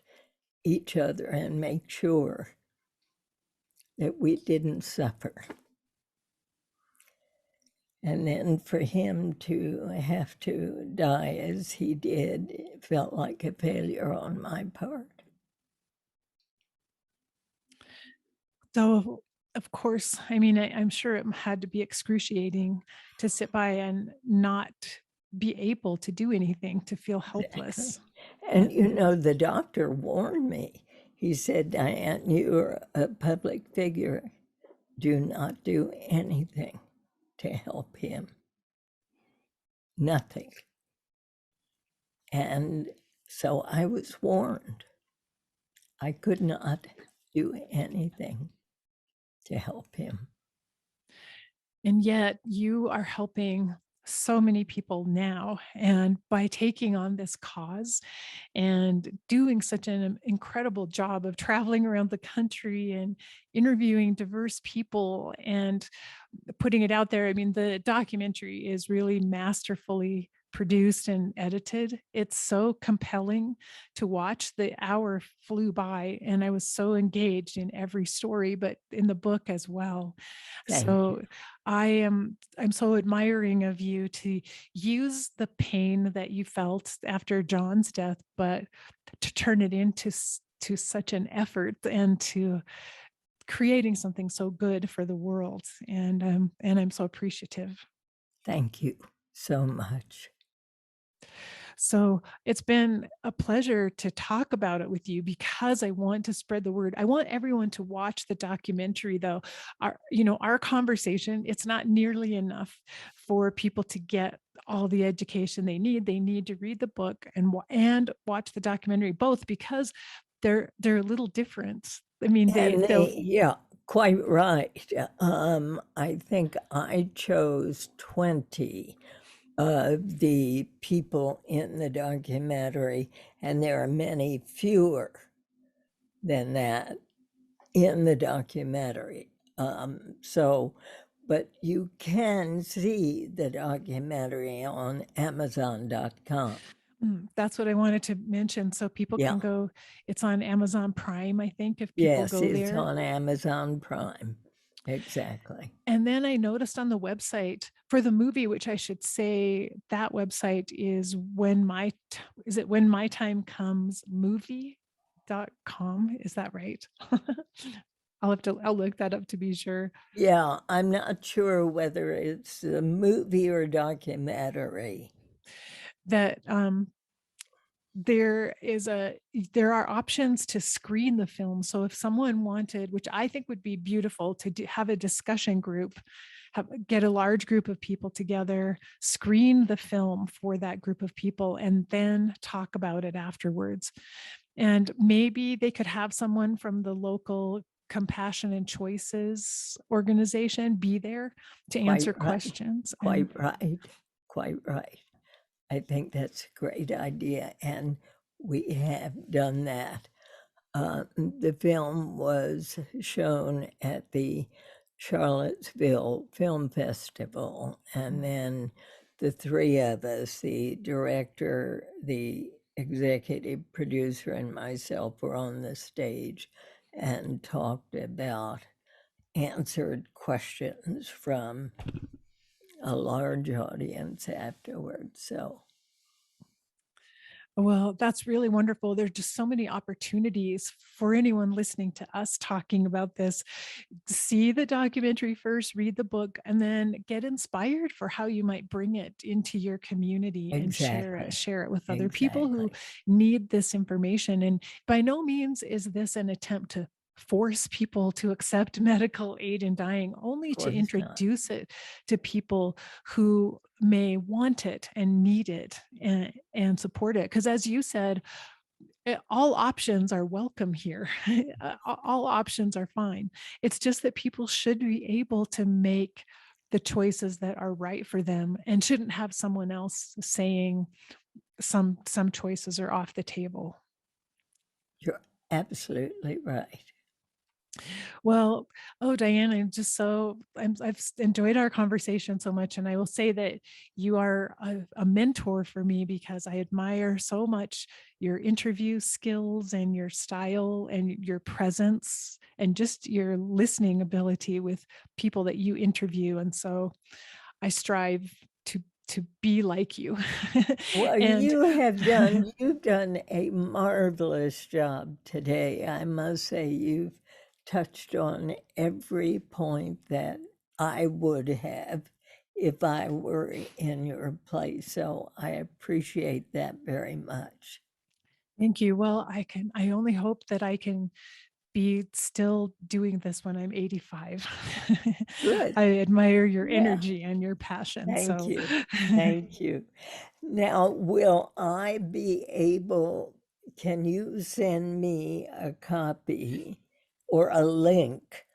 each other and make sure that we didn't suffer. And then for him to have to die as he did, it felt like a failure on my part. So, of course, I mean, I'm sure it had to be excruciating to sit by and not be able to do anything, to feel Exactly. helpless. And you know, the doctor warned me. He said, Diane, you're a public figure. Do not do anything to help him. Nothing. And so I was warned. I could not do anything to help him. And yet you are helping so many people now. And by taking on this cause and doing such an incredible job of traveling around the country and interviewing diverse people and putting it out there. I mean, the documentary is really masterfully produced and edited. It's so compelling to watch. The hour flew by and I was so engaged in every story, but in the book as well. Thank So you. I'm so admiring of you to use the pain that you felt after John's death, but to turn it into to such an effort and to creating something so good for the world. And I'm so appreciative. Thank you so much. So it's been a pleasure to talk about it with you because I want to spread the word. I want everyone to watch the documentary though. Our conversation, it's not nearly enough for people to get all the education they need. They need to read the book and watch the documentary, both because they're a little different. I mean, And they'll yeah, quite right. I think I chose 20 of the people in the documentary, and there are many fewer than that in the documentary. But you can see the documentary on Amazon.com. That's what I wanted to mention. So people Yeah, can go, it's on Amazon Prime, I think, if people yes, go it's there. on Amazon Prime. Exactly. And then I noticed on the website for the movie, which I should say that website is is it when my time comes movie.com? Is that right? I'll look that up to be sure. Yeah, I'm not sure whether it's a movie or documentary. That there are options to screen the film. So if someone wanted, which I think would be beautiful, to have a discussion group, get a large group of people together, screen the film for that group of people, and then talk about it afterwards. And maybe they could have someone from the local Compassion and Choices organization be there to answer Quite right. questions. Quite right. Quite right. I think that's a great idea, and we have done that. The film was shown at the Charlottesville Film Festival, and then the three of us, the director, the executive producer, and myself, were on the stage and talked about, answered questions from a large audience afterwards. So, Well, that's really wonderful. There's just so many opportunities for anyone listening to us talking about this. See the documentary first, read the book, and then get inspired for how you might bring it into your community and exactly. share it with other people who Exactly. need this information. And by no means is this an attempt to force people to accept medical aid in dying, only Of to course not. introduce it to people who may want it and need it and support it. Because as you said, all options are welcome here. All options are fine. It's just that people should be able to make the choices that are right for them and shouldn't have someone else saying some choices are off the table. You're absolutely right. Well, oh, Diane, I've enjoyed our conversation so much. And I will say that you are a mentor for me because I admire so much your interview skills and your style and your presence and just your listening ability with people that you interview. And so I strive to be like you. Well, And you've done a marvelous job today. I must say you've touched on every point that I would have if I were in your place. So I appreciate that very much. thank you. Well, I only hope that I can be still doing this when I'm 85. Good. I admire your Yeah. energy and your passion. Thank So you. Thank you. Now, will I be able, can you send me a copy or a link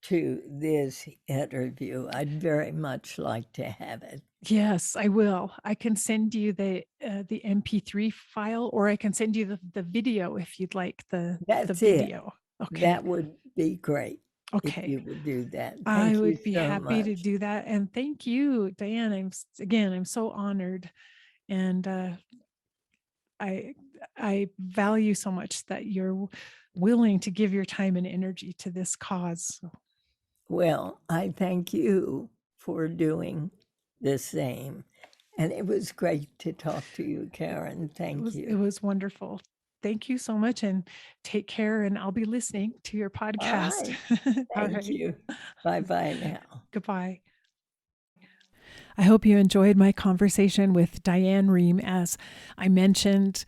to this interview? I'd very much like to have it. yes, I will. I can send you the MP3 file, or I can send you the video if you'd like the That's it. video. Okay. That would be great if Okay. you would do that. I Thank you would be so happy to much. do that. And thank you, Diane. I'm so honored. And I I value so much that you're willing to give your time and energy to this cause. Well, I thank you for doing the same. And it was great to talk to you, Karen. Thank It you. was wonderful. Thank you so much and take care. And I'll be listening to your All podcast. right. All Thank right. you. Bye-bye now. Goodbye. I hope you enjoyed my conversation with Diane Rehm. As I mentioned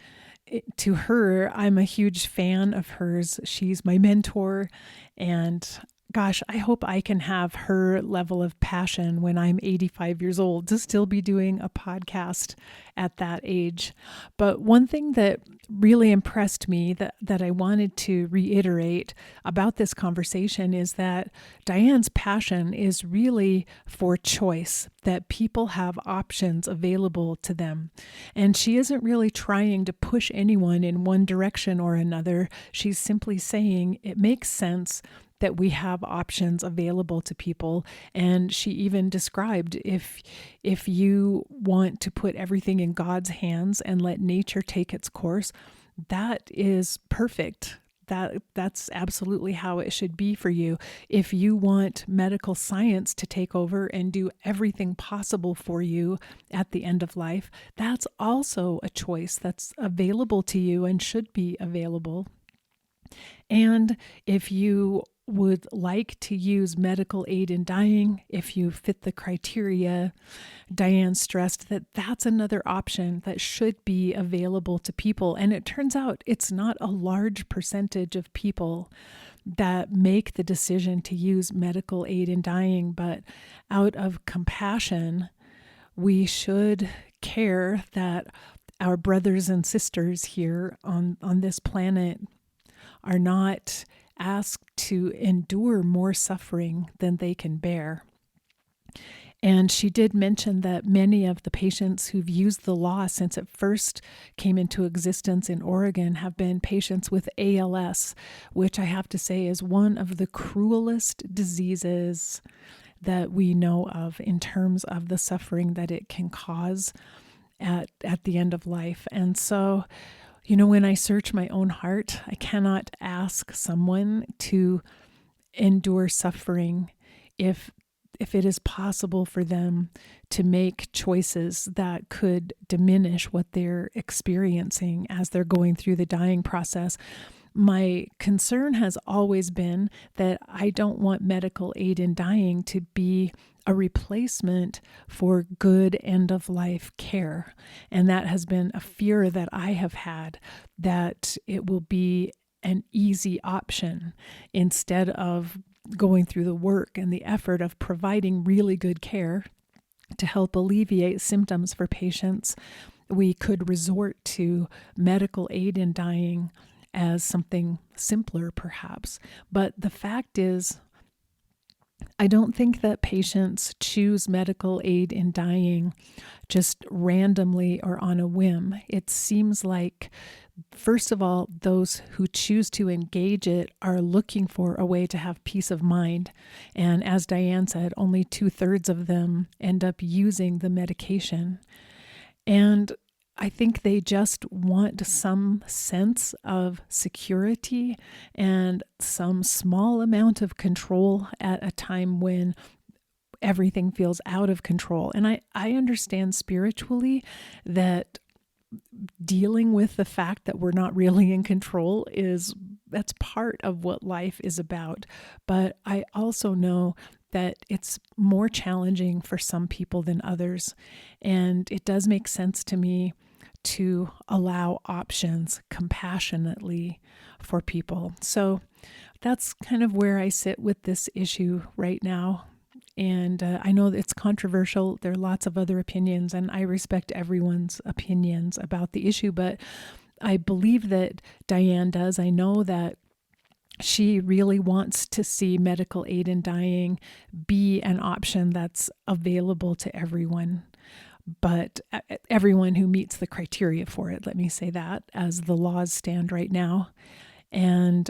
to her, I'm a huge fan of hers. She's my mentor. And gosh, I hope I can have her level of passion when I'm 85 years old to still be doing a podcast at that age. But one thing that really impressed me that I wanted to reiterate about this conversation is that Diane's passion is really for choice, that people have options available to them. And she isn't really trying to push anyone in one direction or another. She's simply saying it makes sense that we have options available to people. And she even described if you want to put everything in God's hands and let nature take its course, that is perfect. That's absolutely how it should be for you. If you want medical science to take over and do everything possible for you at the end of life, that's also a choice that's available to you and should be available. And if you would like to use medical aid in dying, if you fit the criteria, Diane stressed that that's another option that should be available to people. And it turns out it's not a large percentage of people that make the decision to use medical aid in dying, but out of compassion, we should care that our brothers and sisters here on this planet are not asked to endure more suffering than they can bear. And she did mention that many of the patients who've used the law since it first came into existence in Oregon have been patients with ALS, which I have to say is one of the cruelest diseases that we know of in terms of the suffering that it can cause at the end of life. And so, when I search my own heart, I cannot ask someone to endure suffering if it is possible for them to make choices that could diminish what they're experiencing as they're going through the dying process. My concern has always been that I don't want medical aid in dying to be a replacement for good end-of-life care. And that has been a fear that I have had, that it will be an easy option instead of going through the work and the effort of providing really good care to help alleviate symptoms for patients. We could resort to medical aid in dying as something simpler, perhaps. But the fact is, I don't think that patients choose medical aid in dying just randomly or on a whim. It seems like, first of all, those who choose to engage it are looking for a way to have peace of mind. And as Diane said, only 2/3 of them end up using the medication. And I think they just want some sense of security and some small amount of control at a time when everything feels out of control. And I understand spiritually that dealing with the fact that we're not really in control that's part of what life is about. But I also know that it's more challenging for some people than others. And it does make sense to me to allow options compassionately for people. So that's kind of where I sit with this issue right now. And I know that it's controversial. There are lots of other opinions, and I respect everyone's opinions about the issue, but I believe that Diane does. I know that she really wants to see medical aid in dying be an option that's available to everyone, but everyone who meets the criteria for it, let me say that, as the laws stand right now. And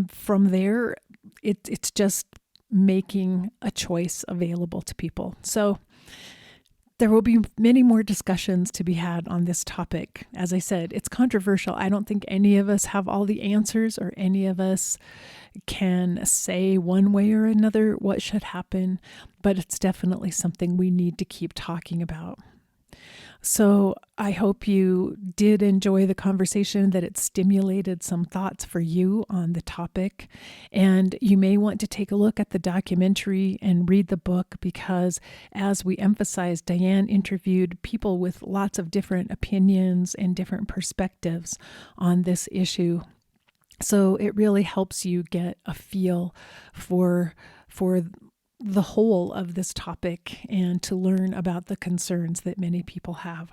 from there, it's just making a choice available to people. So there will be many more discussions to be had on this topic. As I said, it's controversial. I don't think any of us have all the answers, or any of us can say one way or another what should happen, but it's definitely something we need to keep talking about. So I hope you did enjoy the conversation, that it stimulated some thoughts for you on the topic. And you may want to take a look at the documentary and read the book, because as we emphasized, Diane interviewed people with lots of different opinions and different perspectives on this issue. So it really helps you get a feel for the whole of this topic and to learn about the concerns that many people have.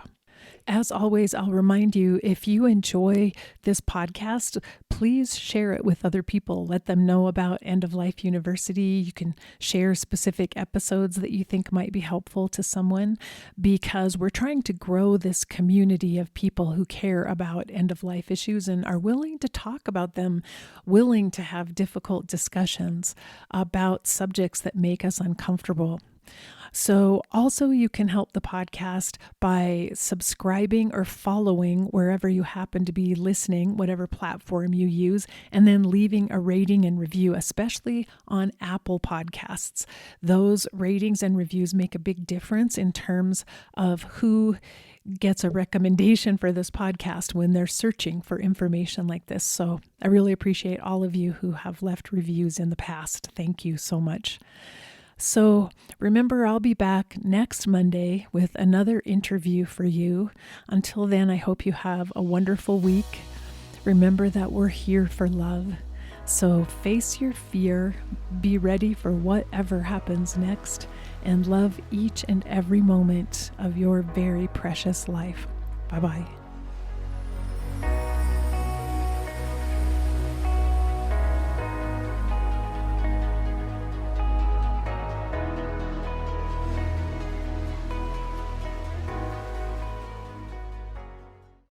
As always, I'll remind you, if you enjoy this podcast, please share it with other people. Let them know about End of Life University. You can share specific episodes that you think might be helpful to someone, because we're trying to grow this community of people who care about end of life issues and are willing to talk about them, willing to have difficult discussions about subjects that make us uncomfortable. So also you can help the podcast by subscribing or following wherever you happen to be listening, whatever platform you use, and then leaving a rating and review, especially on Apple Podcasts. Those ratings and reviews make a big difference in terms of who gets a recommendation for this podcast when they're searching for information like this. So I really appreciate all of you who have left reviews in the past. Thank you so much. So remember, I'll be back next Monday with another interview for you. Until then, I hope you have a wonderful week. Remember that we're here for love. So face your fear, be ready for whatever happens next, and love each and every moment of your very precious life. Bye-bye.